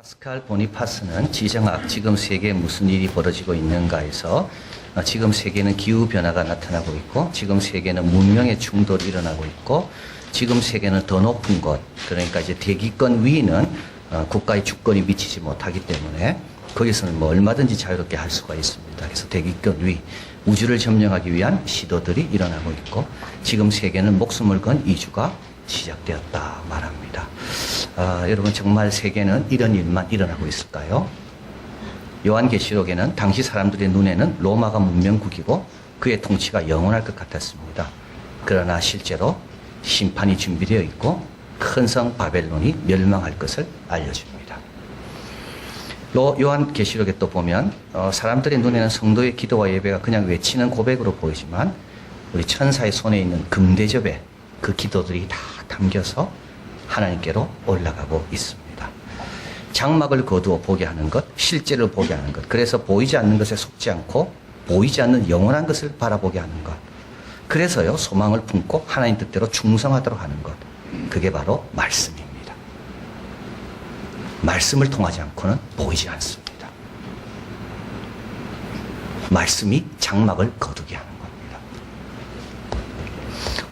파스칼 보니파스는 지정학, 지금 세계에 무슨 일이 벌어지고 있는가에서 지금 세계는 기후변화가 나타나고 있고, 지금 세계는 문명의 충돌이 일어나고 있고, 지금 세계는 더 높은 곳, 그러니까 이제 대기권 위는 국가의 주권이 미치지 못하기 때문에 거기서는 뭐 얼마든지 자유롭게 할 수가 있습니다. 그래서 대기권 위, 우주를 점령하기 위한 시도들이 일어나고 있고, 지금 세계는 목숨을 건 이주가 시작되었다 말합니다. 여러분, 정말 세계는 이런 일만 일어나고 있을까요? 요한계시록에는 당시 사람들의 눈에는 로마가 문명국이고 그의 통치가 영원할 것 같았습니다. 그러나 실제로 심판이 준비되어 있고 큰 성 바벨론이 멸망할 것을 알려줍니다. 요한계시록에 또 보면 사람들의 눈에는 성도의 기도와 예배가 그냥 외치는 고백으로 보이지만 우리 천사의 손에 있는 금대접에 그 기도들이 다 담겨서 하나님께로 올라가고 있습니다. 장막을 거두어 보게 하는 것, 실제를 보게 하는 것, 그래서 보이지 않는 것에 속지 않고 보이지 않는 영원한 것을 바라보게 하는 것, 그래서요 소망을 품고 하나님 뜻대로 충성하도록 하는 것, 그게 바로 말씀입니다. 말씀을 통하지 않고는 보이지 않습니다. 말씀이 장막을 거두게 하는 겁니다.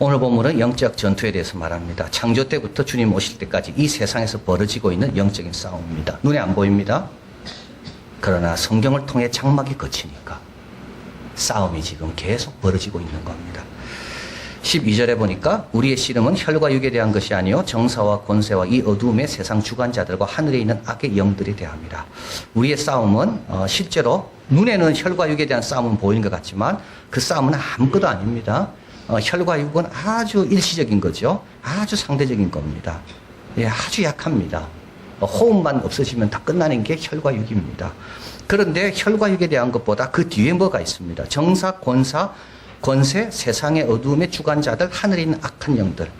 오늘 본문은 영적 전투에 대해서 말합니다. 창조 때부터 주님 오실 때까지 이 세상에서 벌어지고 있는 영적인 싸움입니다. 눈에 안 보입니다. 그러나 성경을 통해 장막이 거치니까 싸움이 지금 계속 벌어지고 있는 겁니다. 12절에 보니까 우리의 씨름은 혈과 육에 대한 것이 아니요 정사와 권세와 이 어두움의 세상 주관자들과 하늘에 있는 악의 영들에 대함이라. 우리의 싸움은 실제로 눈에는 혈과 육에 대한 싸움은 보이는 것 같지만 그 싸움은 아무것도 아닙니다. 혈과 육은 아주 일시적인 거죠. 아주 상대적인 겁니다. 예, 아주 약합니다. 호흡만 없어지면 다 끝나는 게 혈과 육입니다. 그런데 혈과 육에 대한 것보다 그 뒤에 뭐가 있습니다. 정사, 권사, 권세, 세상의 어두움의 주관자들, 하늘에 있는 악한 영들.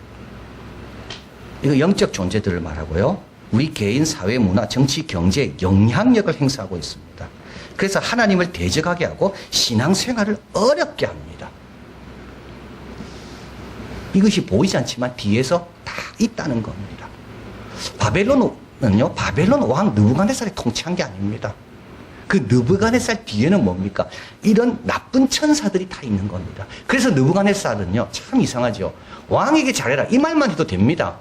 이거 영적 존재들을 말하고요. 우리 개인, 사회, 문화, 정치, 경제에 영향력을 행사하고 있습니다. 그래서 하나님을 대적하게 하고 신앙생활을 어렵게 합니다. 이것이 보이지 않지만 뒤에서 다 있다는 겁니다. 바벨론은요, 바벨론 왕 느부갓네살이 통치한 게 아닙니다. 그 느부갓네살 뒤에는 뭡니까? 이런 나쁜 천사들이 다 있는 겁니다. 그래서 느부갓네살은요, 참 이상하죠. 왕에게 잘해라 이 말만 해도 됩니다.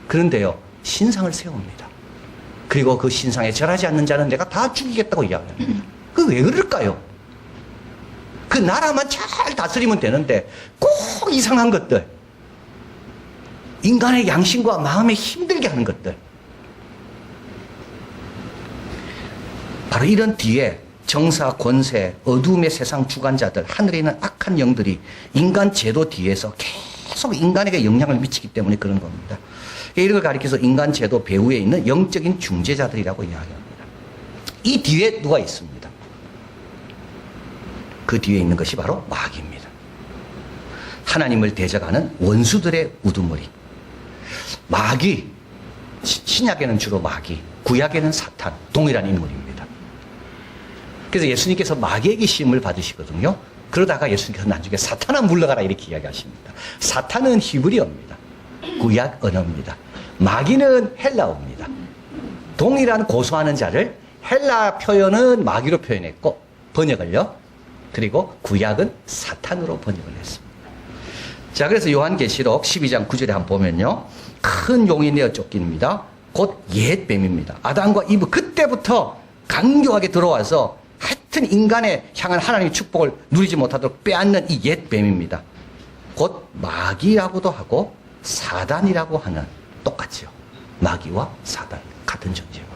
그런데요, 신상을 세웁니다. 그리고 그 신상에 절하지 않는 자는 내가 다 죽이겠다고 이야기합니다. 그 왜 그럴까요? 그 나라만 잘 다스리면 되는데 꼭 이상한 것들, 인간의 양심과 마음에 힘들게 하는 것들, 바로 이런 뒤에 정사, 권세, 어두움의 세상 주관자들, 하늘에 있는 악한 영들이 인간 제도 뒤에서 계속 인간에게 영향을 미치기 때문에 그런 겁니다. 이런 걸 가리켜서 인간 제도 배후에 있는 영적인 중재자들이라고 이야기합니다. 이 뒤에 누가 있습니다? 그 뒤에 있는 것이 바로 마귀입니다. 하나님을 대적하는 원수들의 우두머리. 마귀, 신약에는 주로 마귀, 구약에는 사탄, 동일한 인물입니다. 그래서 예수님께서 마귀에게 시험을 받으시거든요. 그러다가 예수님께서 나중에 사탄아 물러가라 이렇게 이야기하십니다. 사탄은 히브리어입니다. 구약 언어입니다. 마귀는 헬라어입니다. 동일한 고소하는 자를 헬라 표현은 마귀로 표현했고 번역을요. 그리고 구약은 사탄으로 번역을 했습니다. 자, 그래서 요한계시록 12장 9절에 한번 보면요. 큰 용이 내어 쫓깁니다. 곧 옛 뱀입니다. 아담과 이브 그때부터 강경하게 들어와서 하여튼 인간에 향한 하나님의 축복을 누리지 못하도록 빼앗는 이 옛 뱀입니다. 곧 마귀라고도 하고 사단이라고 하는, 똑같죠. 마귀와 사단 같은 존재입니다.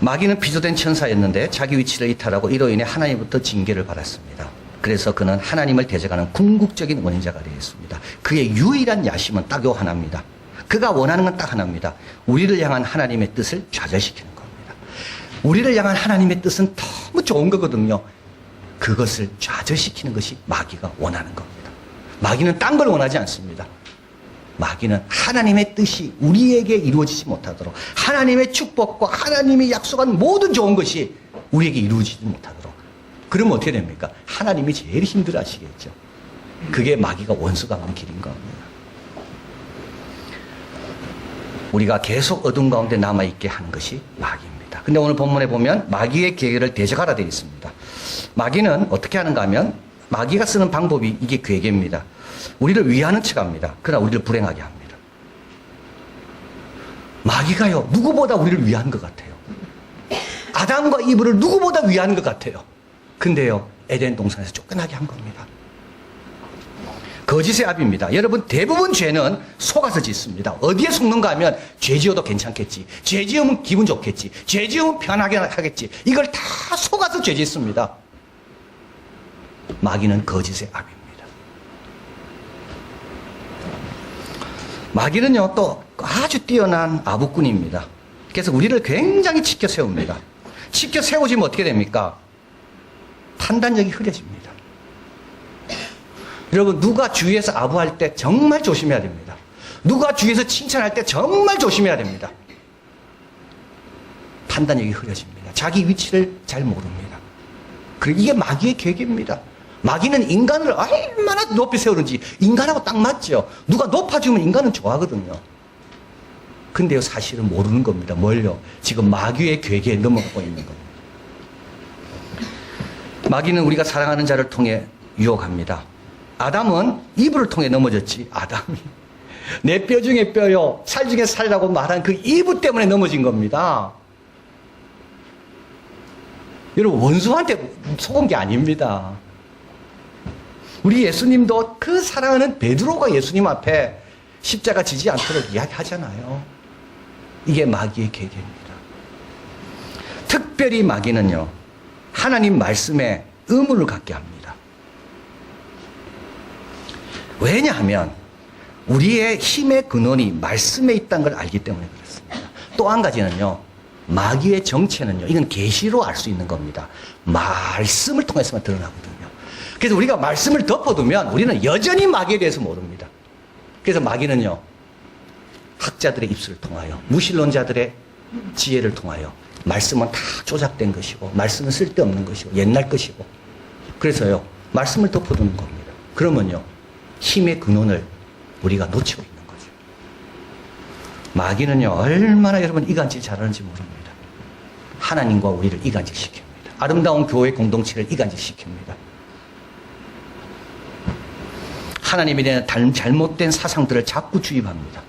마귀는 피조된 천사였는데 자기 위치를 이탈하고 이로 인해 하나님부터 징계를 받았습니다. 그래서 그는 하나님을 대적하는 궁극적인 원인자가 되었습니다. 그의 유일한 야심은 딱 요 하나입니다. 그가 원하는 건 딱 하나입니다. 우리를 향한 하나님의 뜻을 좌절시키는 겁니다. 우리를 향한 하나님의 뜻은 너무 좋은 거거든요. 그것을 좌절시키는 것이 마귀가 원하는 겁니다. 마귀는 딴 걸 원하지 않습니다. 마귀는 하나님의 뜻이 우리에게 이루어지지 못하도록, 하나님의 축복과 하나님이 약속한 모든 좋은 것이 우리에게 이루어지지 못하도록. 그러면 어떻게 됩니까? 하나님이 제일 힘들어 하시겠죠. 그게 마귀가 원수가 간 길인 겁니다. 우리가 계속 어둠 가운데 남아있게 하는 것이 마귀입니다. 근데 오늘 본문에 보면 마귀의 계계를 대적하라 되어 있습니다. 마귀는 어떻게 하는가 하면 마귀가 쓰는 방법이 이게 괴계입니다. 우리를 위하는 척 합니다. 그러나 우리를 불행하게 합니다. 마귀가요, 누구보다 우리를 위한 것 같아요. 아담과 이브를 누구보다 위한 것 같아요. 근데요, 에덴 동산에서 쫓겨나게 한 겁니다. 거짓의 압입니다. 여러분, 대부분 죄는 속아서 짓습니다. 어디에 속는가 하면 죄 지어도 괜찮겠지, 죄 지으면 기분 좋겠지, 죄 지으면 편하게 하겠지, 이걸 다 속아서 죄 짓습니다. 마귀는 거짓의 압입니다. 마귀는요, 또 아주 뛰어난 아부꾼입니다. 그래서 우리를 굉장히 치켜 세웁니다. 치켜 세우지면 어떻게 됩니까? 판단력이 흐려집니다. 여러분, 누가 주위에서 아부할 때 정말 조심해야 됩니다. 누가 주위에서 칭찬할 때 정말 조심해야 됩니다. 판단력이 흐려집니다. 자기 위치를 잘 모릅니다. 그리고 이게 마귀의 계계입니다. 마귀는 인간을 얼마나 높이 세우는지 인간하고 딱 맞죠. 누가 높아지면 인간은 좋아하거든요. 근데요, 사실은 모르는 겁니다. 뭘요? 지금 마귀의 괴계에 넘어가고 있는 겁니다. 마귀는 우리가 사랑하는 자를 통해 유혹합니다. 아담은 이브를 통해 넘어졌지. 아담이 내 뼈 중에 뼈요, 살 중에 살이라고 말한 그 이브 때문에 넘어진 겁니다. 여러분, 원수한테 속은 게 아닙니다. 우리 예수님도 그 사랑하는 베드로가 예수님 앞에 십자가 지지 않도록 이야기하잖아요. 이게 마귀의 계계입니다. 특별히 마귀는요, 하나님 말씀에 의문을 갖게 합니다. 왜냐하면 우리의 힘의 근원이 말씀에 있다는 걸 알기 때문에 그렇습니다. 또 한 가지는요, 마귀의 정체는요, 이건 계시로 알 수 있는 겁니다. 말씀을 통해서만 드러나거든요. 그래서 우리가 말씀을 덮어두면 우리는 여전히 마귀에 대해서 모릅니다. 그래서 마귀는요, 학자들의 입술을 통하여, 무신론자들의 지혜를 통하여 말씀은 다 조작된 것이고, 말씀은 쓸데없는 것이고, 옛날 것이고, 그래서요, 말씀을 덮어두는 겁니다. 그러면요, 힘의 근원을 우리가 놓치고 있는 거죠. 마귀는요, 얼마나 여러분 이간질 잘하는지 모릅니다. 하나님과 우리를 이간질시킵니다. 아름다운 교회 공동체를 이간질시킵니다. 하나님에 대한 잘못된 사상들을 자꾸 주입합니다.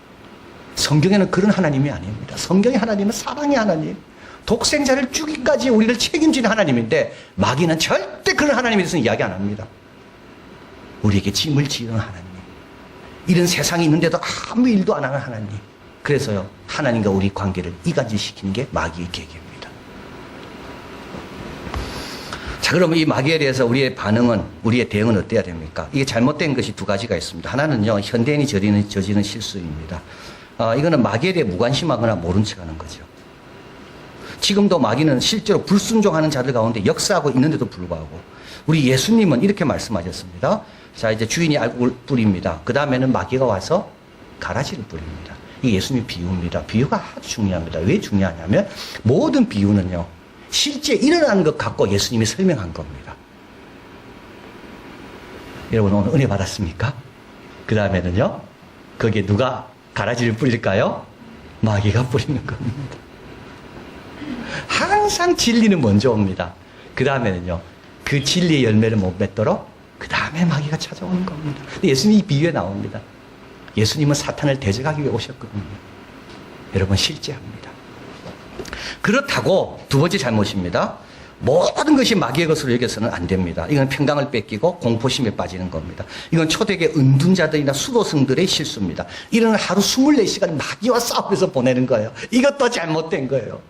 성경에는 그런 하나님이 아닙니다. 성경의 하나님은 사랑의 하나님, 독생자를 주기까지 우리를 책임지는 하나님인데, 마귀는 절대 그런 하나님에 대해서는 이야기 안 합니다. 우리에게 짐을 지는 하나님, 이런 세상이 있는데도 아무 일도 안 하는 하나님. 그래서요, 하나님과 우리 관계를 이간질시키는 게 마귀의 계기입니다. 자, 그러면 이 마귀에 대해서 우리의 반응은, 우리의 대응은 어때야 됩니까? 이게 잘못된 것이 두 가지가 있습니다. 하나는요, 현대인이 저지르는 실수입니다. 이거는 마귀에 대해 무관심하거나 모른 척 하는 거죠. 지금도 마귀는 실제로 불순종하는 자들 가운데 역사하고 있는데도 불구하고, 우리 예수님은 이렇게 말씀하셨습니다. 자, 이제 주인이 알곡을 뿌립니다. 그 다음에는 마귀가 와서 가라지를 뿌립니다. 이게 예수님의 비유입니다. 비유가 아주 중요합니다. 왜 중요하냐면, 모든 비유는요, 실제 일어나는 것 갖고 예수님이 설명한 겁니다. 여러분, 오늘 은혜 받았습니까? 그 다음에는요, 거기에 누가 가라지를 뿌릴까요? 마귀가 뿌리는 겁니다. 항상 진리는 먼저 옵니다. 그 다음에는요, 그 진리의 열매를 못 맺도록 그 다음에 마귀가 찾아오는 겁니다. 예수님이 이 비유에 나옵니다. 예수님은 사탄을 대적하기 위해 오셨거든요. 여러분, 실제합니다. 그렇다고 두 번째 잘못입니다. 모든 것이 마귀의 것으로 여겨서는 안 됩니다. 이건 평강을 뺏기고 공포심에 빠지는 겁니다. 이건 초대계 은둔자들이나 수도승들의 실수입니다. 이런 하루 24시간 마귀와 싸우면서 보내는 거예요. 이것도 잘못된 거예요.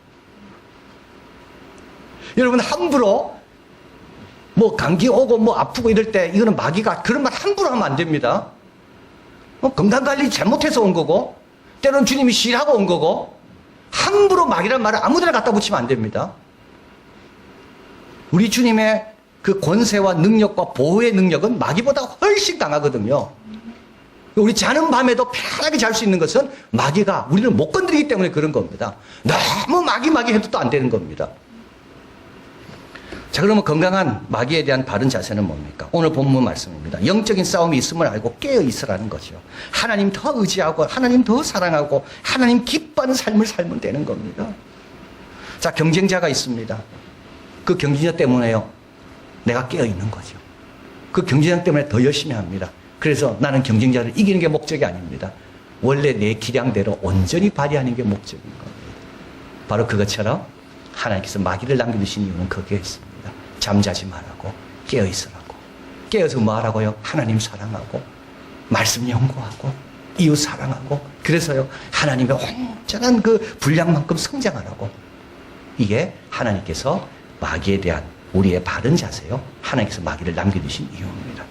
여러분, 함부로 뭐 감기 오고 뭐 아프고 이럴 때 이거는 마귀가 그런 말 함부로 하면 안 됩니다. 건강관리 잘못해서 온 거고, 때로는 주님이 싫어하고 온 거고, 함부로 마귀란 말을 아무데나 갖다 붙이면 안 됩니다. 우리 주님의 그 권세와 능력과 보호의 능력은 마귀보다 훨씬 강하거든요. 우리 자는 밤에도 편하게 잘 수 있는 것은 마귀가 우리를 못 건드리기 때문에 그런 겁니다. 너무 마귀 해도 또 안 되는 겁니다. 자, 그러면 건강한 마귀에 대한 바른 자세는 뭡니까? 오늘 본문 말씀입니다. 영적인 싸움이 있음을 알고 깨어 있으라는 거죠. 하나님 더 의지하고 하나님 더 사랑하고 하나님 기뻐하는 삶을 살면 되는 겁니다. 자, 경쟁자가 있습니다. 그 경쟁자 때문에요, 내가 깨어 있는 거죠. 그 경쟁자 때문에 더 열심히 합니다. 그래서 나는 경쟁자를 이기는 게 목적이 아닙니다. 원래 내 기량대로 온전히 발휘하는 게 목적인 겁니다. 바로 그것처럼 하나님께서 마귀를 남겨두신 이유는 거기에 있습니다. 잠자지 말라고, 깨어 있으라고. 깨어서 뭐 하라고요? 하나님 사랑하고 말씀 연구하고 이웃 사랑하고, 그래서요 하나님의 온전한 그 분량만큼 성장하라고. 이게 하나님께서 마귀에 대한 우리의 바른 자세요, 하나님께서 마귀를 남겨두신 이유입니다.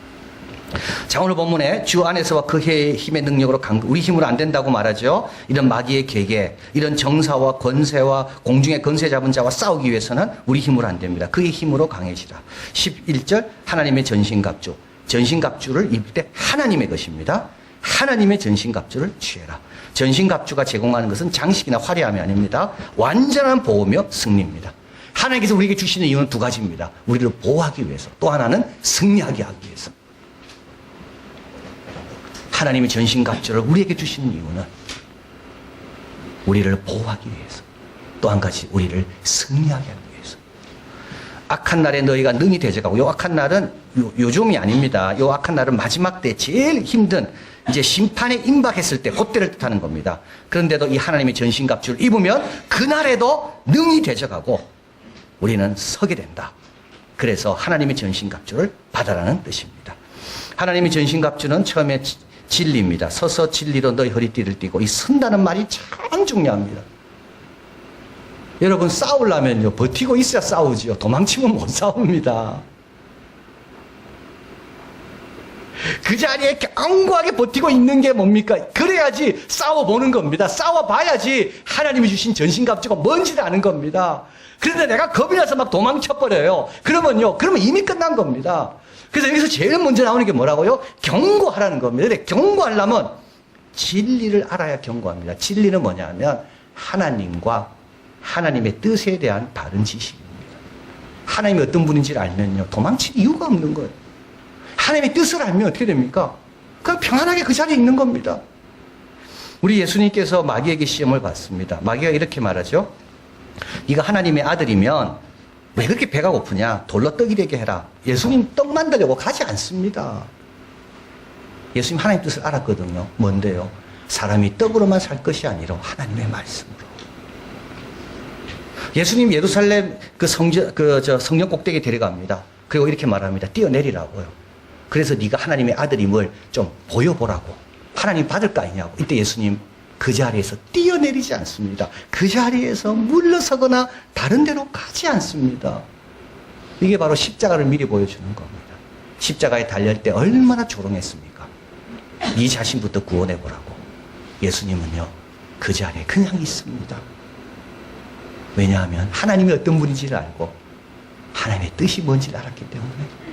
자, 오늘 본문에 주 안에서와 그의 힘의 능력으로 우리 힘으로 안 된다고 말하죠. 이런 마귀의 계계, 이런 정사와 권세와 공중의 권세 잡은 자와 싸우기 위해서는 우리 힘으로 안 됩니다. 그의 힘으로 강해지라. 11절 하나님의 전신갑주. 전신갑주를 입을 때 하나님의 것입니다. 하나님의 전신갑주를 취해라. 전신갑주가 제공하는 것은 장식이나 화려함이 아닙니다. 완전한 보호며 승리입니다. 하나님께서 우리에게 주시는 이유는 두 가지입니다. 우리를 보호하기 위해서, 또 하나는 승리하게 하기 위해서. 하나님의 전신갑주를 우리에게 주시는 이유는 우리를 보호하기 위해서, 또 한 가지 우리를 승리하게 하기 위해서. 악한 날에 너희가 능히 대적하고, 요 악한 날은 요즘이 아닙니다. 요 악한 날은 마지막 때 제일 힘든 이제 심판에 임박했을 때 그때를 뜻하는 겁니다. 그런데도 이 하나님의 전신갑주를 입으면 그날에도 능히 대적하고 우리는 서게 된다. 그래서 하나님의 전신갑주를 받아라는 뜻입니다. 하나님의 전신갑주는 처음에 진리입니다. 서서 진리로 너희 허리띠를 띠고. 이 선다는 말이 참 중요합니다. 여러분, 싸우려면요 버티고 있어야 싸우지요. 도망치면 못 싸웁니다. 그 자리에 견고하게 버티고 있는 게 뭡니까? 그래야지 싸워보는 겁니다. 싸워봐야지 하나님이 주신 전신갑주가 뭔지를 아는 겁니다. 그런데 내가 겁이 나서 막 도망쳐버려요. 그러면 이미 끝난 겁니다. 그래서 여기서 제일 먼저 나오는 게 뭐라고요? 경고하라는 겁니다. 근데 경고하려면 진리를 알아야 경고합니다. 진리는 뭐냐면 하나님과 하나님의 뜻에 대한 바른 지식입니다. 하나님이 어떤 분인지를 알면요 도망칠 이유가 없는 거예요. 하나님의 뜻을 알면 어떻게 됩니까? 그냥 평안하게 그 자리에 있는 겁니다. 우리 예수님께서 마귀에게 시험을 받습니다. 마귀가 이렇게 말하죠. 네가 하나님의 아들이면 왜 그렇게 배가 고프냐? 돌로 떡이 되게 해라. 예수님 떡 만들려고 가지 않습니다. 예수님 하나님 뜻을 알았거든요. 뭔데요? 사람이 떡으로만 살 것이 아니라 하나님의 말씀으로. 예수님 예루살렘 성령 꼭대기에 데려갑니다. 그리고 이렇게 말합니다. 뛰어내리라고요. 그래서 네가 하나님의 아들임을 좀 보여보라고. 하나님 받을 거 아니냐고. 이때 예수님 그 자리에서 뛰어내리지 않습니다. 그 자리에서 물러서거나 다른 데로 가지 않습니다. 이게 바로 십자가를 미리 보여주는 겁니다. 십자가에 달릴 때 얼마나 조롱했습니까? 네 자신부터 구원해보라고. 예수님은요 그 자리에 그냥 있습니다. 왜냐하면 하나님이 어떤 분인지를 알고 하나님의 뜻이 뭔지를 알았기 때문에.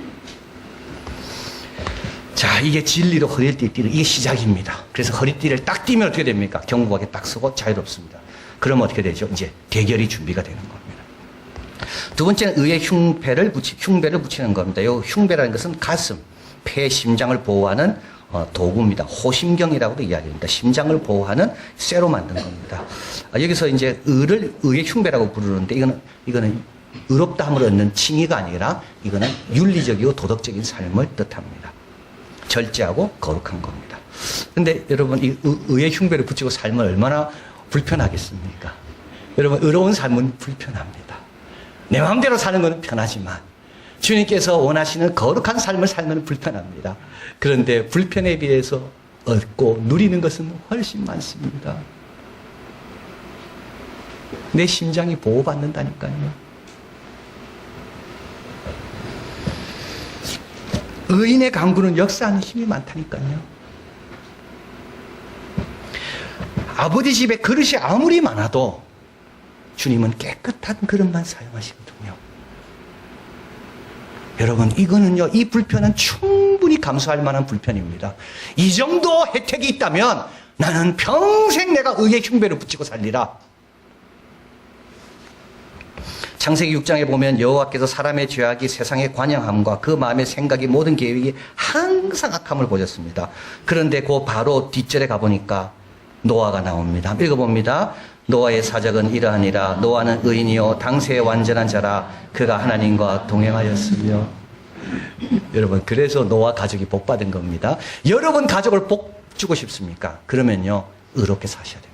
자, 이게 진리로 허리띠를 띠는 이게 시작입니다. 그래서 허리띠를 딱 띠면 어떻게 됩니까? 견고하게 딱 서고 자유롭습니다. 그러면 어떻게 되죠? 이제 대결이 준비가 되는 겁니다. 두 번째는 의의 흉배를 붙이는 겁니다. 이 흉배라는 것은 가슴, 폐, 심장을 보호하는 도구입니다. 호심경이라고도 이야기합니다. 심장을 보호하는 쇠로 만든 겁니다. 여기서 이제 의의 흉배라고 부르는데 이거는 의롭다함을 얻는 칭의가 아니라 이거는 윤리적이고 도덕적인 삶을 뜻합니다. 절제하고 거룩한 겁니다. 근데 여러분, 이 의의 흉배를 붙이고 살면 얼마나 불편하겠습니까? 여러분, 의로운 삶은 불편합니다. 내 마음대로 사는 것은 편하지만 주님께서 원하시는 거룩한 삶을 살면 불편합니다. 그런데 불편에 비해서 얻고 누리는 것은 훨씬 많습니다. 내 심장이 보호받는다니까요. 의인의 강구는 역사하는 힘이 많다니까요. 아버지 집에 그릇이 아무리 많아도 주님은 깨끗한 그릇만 사용하시거든요. 여러분, 이거는요, 이 불편은 충분히 감수할 만한 불편입니다. 이 정도 혜택이 있다면 나는 평생 내가 의의 흉배를 붙이고 살리라. 창세기 6장에 보면 여호와께서 사람의 죄악이 세상의 관영함과 그 마음의 생각이 모든 계획이 항상 악함을 보셨습니다. 그런데 그 바로 뒷절에 가보니까 노아가 나옵니다. 읽어봅니다. 노아의 사적은 이러하니라. 노아는 의인이요 당세의 완전한 자라. 그가 하나님과 동행하였으며. 여러분, 그래서 노아 가족이 복 받은 겁니다. 여러분 가족을 복 주고 싶습니까? 그러면요, 의롭게 사셔야 됩니다.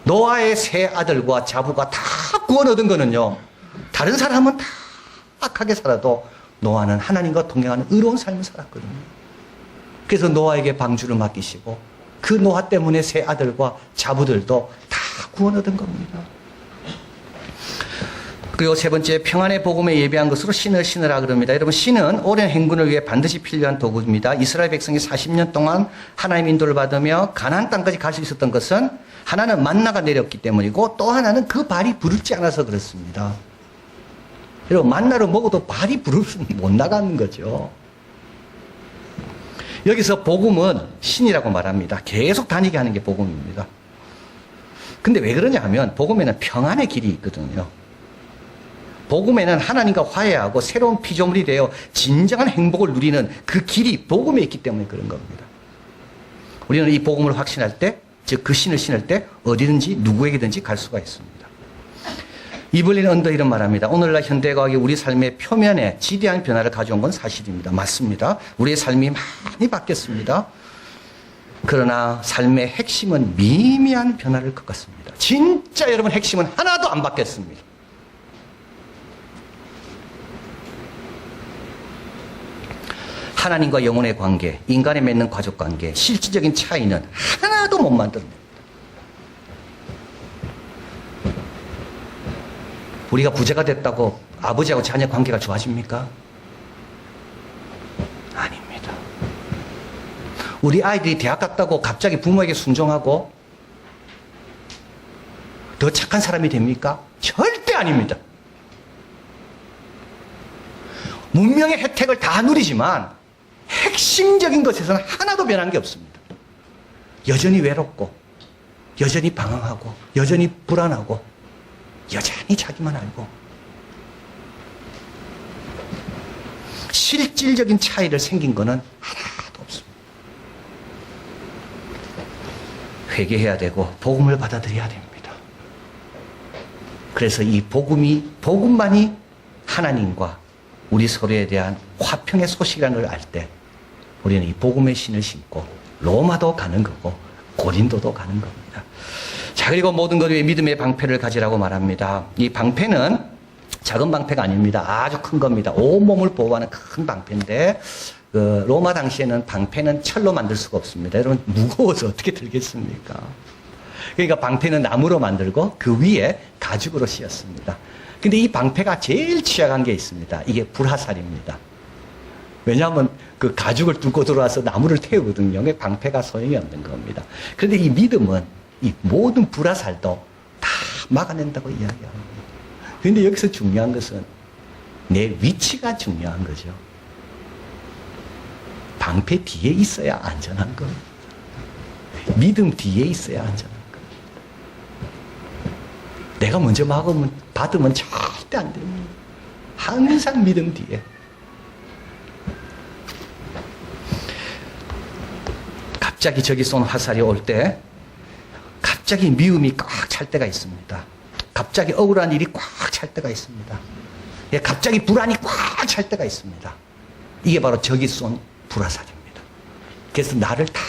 노아의 세 아들과 자부가 다 구원 얻은 거는요, 다른 사람은 다 악하게 살아도 노아는 하나님과 동행하는 의로운 삶을 살았거든요. 그래서 노아에게 방주를 맡기시고 그 노아 때문에 세 아들과 자부들도 다 구원 얻은 겁니다. 그리고 세 번째, 평안의 복음에 예배한 것으로 신을 신으라 그럽니다. 여러분, 신은 오랜 행군을 위해 반드시 필요한 도구입니다. 이스라엘 백성이 40년 동안 하나님 인도를 받으며 가나안 땅까지 갈 수 있었던 것은 하나는 만나가 내렸기 때문이고 또 하나는 그 발이 부르지 않아서 그렇습니다. 여러분, 만나를 먹어도 발이 부르면 못 나가는 거죠. 여기서 복음은 신이라고 말합니다. 계속 다니게 하는 게 복음입니다. 근데 왜 그러냐 하면 복음에는 평안의 길이 있거든요. 복음에는 하나님과 화해하고 새로운 피조물이 되어 진정한 행복을 누리는 그 길이 복음에 있기 때문에 그런 겁니다. 우리는 이 복음을 확신할 때, 즉 그 신을 신을 때 어디든지 누구에게든지 갈 수가 있습니다. 이블린 언더힐은 말합니다. 오늘날 현대과학이 우리 삶의 표면에 지대한 변화를 가져온 건 사실입니다. 맞습니다. 우리의 삶이 많이 바뀌었습니다. 그러나 삶의 핵심은 미미한 변화를 겪었습니다. 진짜 여러분, 핵심은 하나도 안 바뀌었습니다. 하나님과 영혼의 관계, 인간에 맺는 가족 관계, 실질적인 차이는 하나도 못 만듭니다. 우리가 부자가 됐다고 아버지하고 자녀 관계가 좋아집니까? 아닙니다. 우리 아이들이 대학 갔다고 갑자기 부모에게 순종하고 더 착한 사람이 됩니까? 절대 아닙니다. 문명의 혜택을 다 누리지만 핵심적인 것에서는 하나도 변한 게 없습니다. 여전히 외롭고, 여전히 방황하고, 여전히 불안하고, 여전히 자기만 알고, 실질적인 차이를 생긴 거는 하나도 없습니다. 회개해야 되고 복음을 받아들여야 됩니다. 그래서 이 복음만이 하나님과 우리 서로에 대한 화평의 소식이라는 걸 알 때 우리는 이 복음의 신을 신고 로마도 가는 거고 고린도도 가는 겁니다. 자, 그리고 모든 것 위에 믿음의 방패를 가지라고 말합니다. 이 방패는 작은 방패가 아닙니다. 아주 큰 겁니다. 온몸을 보호하는 큰 방패인데 로마 당시에는 방패는 철로 만들 수가 없습니다. 여러분, 무거워서 어떻게 들겠습니까? 그러니까 방패는 나무로 만들고 그 위에 가죽으로 씌었습니다. 근데 이 방패가 제일 취약한 게 있습니다. 이게 불화살입니다. 왜냐하면 그 가죽을 뚫고 들어와서 나무를 태우거든요. 방패가 소용이 없는 겁니다. 그런데 이 믿음은 이 모든 불화살도 다 막아낸다고 이야기합니다. 그런데 여기서 중요한 것은 내 위치가 중요한 거죠. 방패 뒤에 있어야 안전한 겁니다. 믿음 뒤에 있어야 안전한 겁니다. 내가 먼저 받으면 절대 안 됩니다. 항상 믿음 뒤에. 갑자기 저기 쏜 화살이 올 때 갑자기 미움이 꽉 찰 때가 있습니다. 갑자기 억울한 일이 꽉 찰 때가 있습니다. 갑자기 불안이 꽉 찰 때가 있습니다. 이게 바로 저기 쏜 불화살입니다. 그래서 나를 다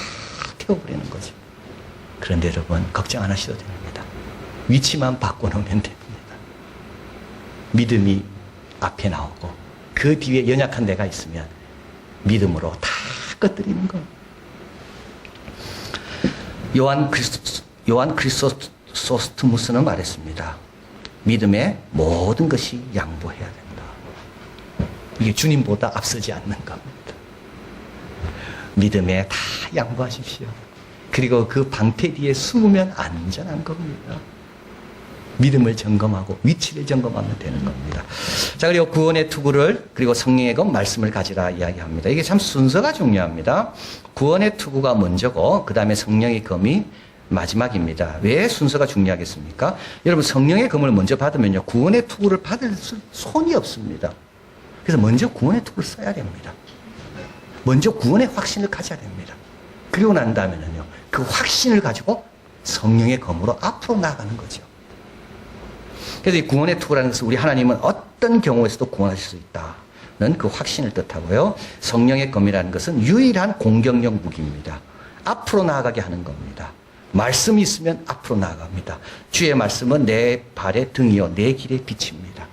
태워버리는 거죠. 그런데 여러분, 걱정 안 하셔도 됩니다. 위치만 바꿔놓으면 됩니다. 믿음이 앞에 나오고 그 뒤에 연약한 내가 있으면 믿음으로 다 꺼뜨리는 겁니다. 요한 크리소스토무스는 말했습니다. 믿음에 모든 것이 양보해야 된다. 이게 주님보다 앞서지 않는 겁니다. 믿음에 다 양보하십시오. 그리고 그 방패 뒤에 숨으면 안전한 겁니다. 믿음을 점검하고 위치를 점검하면 되는 겁니다. 자, 그리고 구원의 투구를, 그리고 성령의 검 말씀을 가지라 이야기합니다. 이게 참 순서가 중요합니다. 구원의 투구가 먼저고 그 다음에 성령의 검이 마지막입니다. 왜 순서가 중요하겠습니까? 여러분, 성령의 검을 먼저 받으면요, 구원의 투구를 받을 손이 없습니다. 그래서 먼저 구원의 투구를 써야 됩니다. 먼저 구원의 확신을 가져야 됩니다. 그리고 난 다음에는요, 그 확신을 가지고 성령의 검으로 앞으로 나아가는 거죠. 그래서 이 구원의 투구라는 것은 우리 하나님은 어떤 경우에서도 구원하실 수 있다는 그 확신을 뜻하고요. 성령의 검이라는 것은 유일한 공격력 무기입니다. 앞으로 나아가게 하는 겁니다. 말씀이 있으면 앞으로 나아갑니다. 주의 말씀은 내 발의 등이요 내 길의 빛입니다.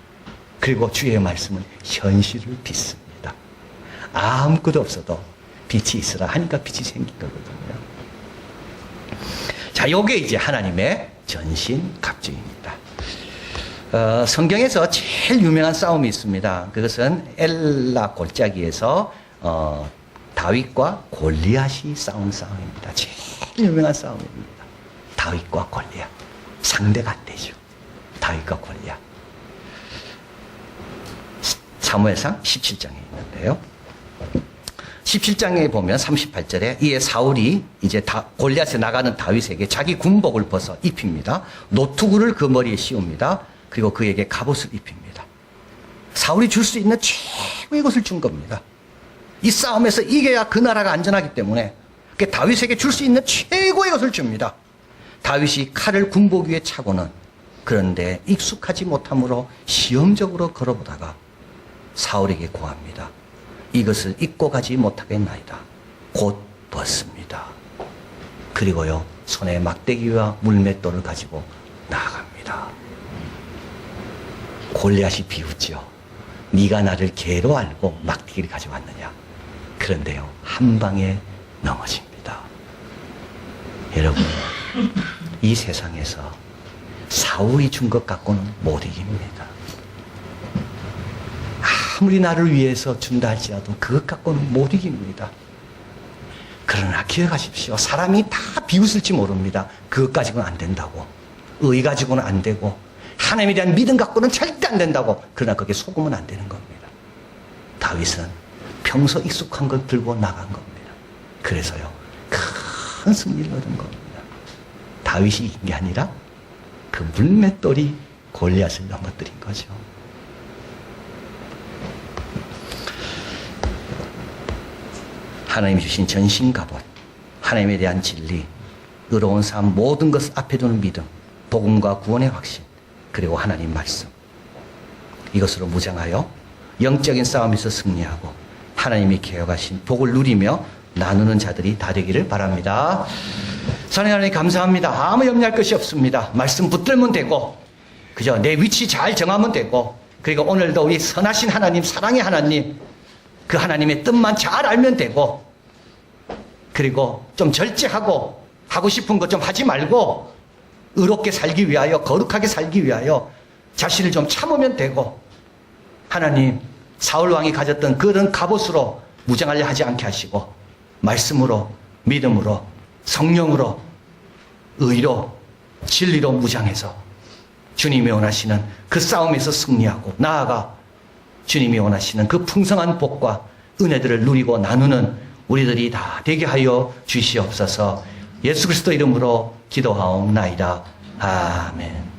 그리고 주의 말씀은 현실을 빚습니다. 아무것도 없어도 빛이 있으라 하니까 빛이 생긴 거거든요. 자, 요게 이제 하나님의 전신갑주입니다. 성경에서 제일 유명한 싸움이 있습니다. 그것은 엘라 골짜기에서 다윗과 골리앗이 싸운 싸움입니다. 제일 유명한 싸움입니다. 다윗과 골리앗. 상대가 안 되죠. 다윗과 골리앗. 사무엘상 17장에 있는데요. 17장에 보면 38절에 이에 사울이 이제 골리앗에 나가는 다윗에게 자기 군복을 벗어 입힙니다. 노투구를 그 머리에 씌웁니다. 그리고 그에게 갑옷을 입힙니다. 사울이 줄 수 있는 최고의 것을 준 겁니다. 이 싸움에서 이겨야 그 나라가 안전하기 때문에 다윗에게 줄 수 있는 최고의 것을 줍니다. 다윗이 칼을 군복 위에 차고는 그런데 익숙하지 못함으로 시험적으로 걸어보다가 사울에게 고합니다. 이것을 입고 가지 못하겠나이다. 곧 벗습니다. 그리고요, 손에 막대기와 물맷돌을 가지고 나아갑니다. 골리앗이 비웃죠. 네가 나를 개로 알고 막대기를 가져왔느냐. 그런데요, 한 방에 넘어집니다. 여러분, 이 세상에서 사울이 준 것 갖고는 못 이깁니다. 아무리 나를 위해서 준다 할지라도 그것 갖고는 못 이깁니다. 그러나 기억하십시오. 사람이 다 비웃을지 모릅니다. 그것 가지고는 안 된다고. 의 가지고는 안 되고 하나님에 대한 믿음 갖고는 절대 안 된다고. 그러나 그게 속으면 안 되는 겁니다. 다윗은 평소 익숙한 걸 들고 나간 겁니다. 그래서요, 큰 승리를 얻은 겁니다. 다윗이 이긴 게 아니라 그 물맷돌이 골리앗을 넘어뜨린 거죠. 하나님이 주신 전신갑옷, 하나님에 대한 진리, 의로운 삶, 모든 것을 앞에 두는 믿음, 복음과 구원의 확신, 그리고 하나님 말씀, 이것으로 무장하여 영적인 싸움에서 승리하고 하나님이 계획하신 복을 누리며 나누는 자들이 다 되기를 바랍니다. 사랑하는 하나님, 감사합니다. 아무 염려할 것이 없습니다. 말씀 붙들면 되고, 그죠? 내 위치 잘 정하면 되고, 그리고 오늘도 우리 선하신 하나님, 사랑의 하나님, 그 하나님의 뜻만 잘 알면 되고, 그리고 좀 절제하고 하고 싶은 것 좀 하지 말고 의롭게 살기 위하여, 거룩하게 살기 위하여 자신을 좀 참으면 되고, 하나님, 사울왕이 가졌던 그런 갑옷으로 무장하려 하지 않게 하시고 말씀으로, 믿음으로, 성령으로, 의로, 진리로 무장해서 주님이 원하시는 그 싸움에서 승리하고 나아가 주님이 원하시는 그 풍성한 복과 은혜들을 누리고 나누는 우리들이 다 되게 하여 주시옵소서. 예수 그리스도 이름으로 기도하옵나이다. 아멘.